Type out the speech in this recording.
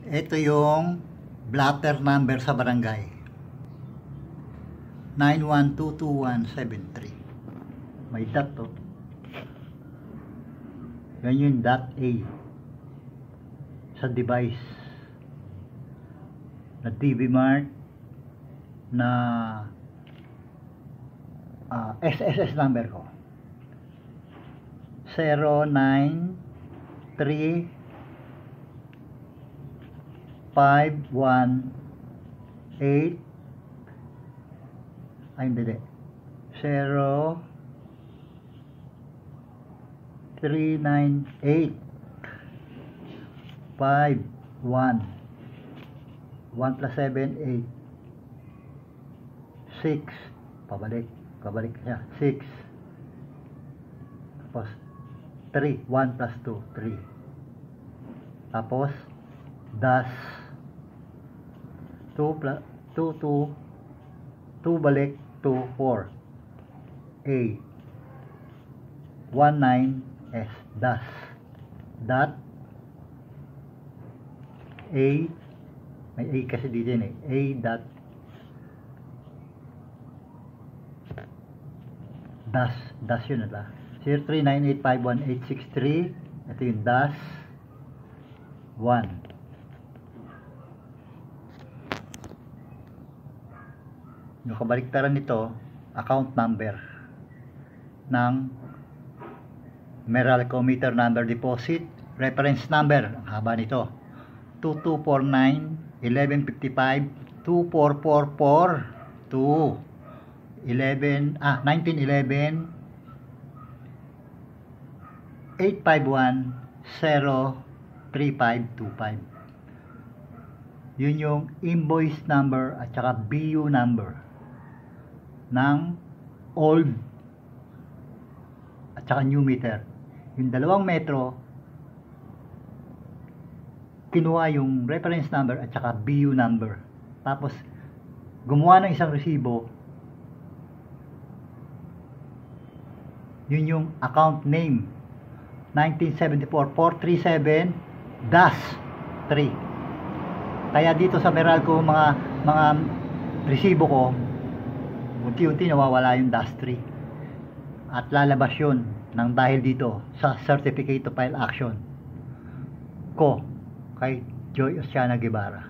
Ito yung blotter number sa barangay. 9122173. May dot to. Yan yung dot A sa device na TV Mart na SSS number ko 09351 8 ay hindi 0398 5 1 1 plus 7 8 6 pabalik siya 6 tapos 3 1 plus 2 3 tapos das 2 plus 2 balik 2 4 A 19 S das dot A may A kasi dito yun A dot das yun ata 039851863 ito yung das 1 yung kabaliktaran nito account number ng Meralco meter number deposit reference number ang haba nito 2249 1155 2444 1911 851 03525 yun yung invoice number at saka BU number ng old at saka new meter. Yung dalawang metro kinuha yung reference number at saka BU number tapos gumawa ng isang resibo yun yung account name 1974-437-3 kaya dito sa Meralco mga resibo ko unti-unti nawawala yung DAS 3 at lalabas yun ng dahil dito sa certificate to file action ko kay Joy Oceana Guevara.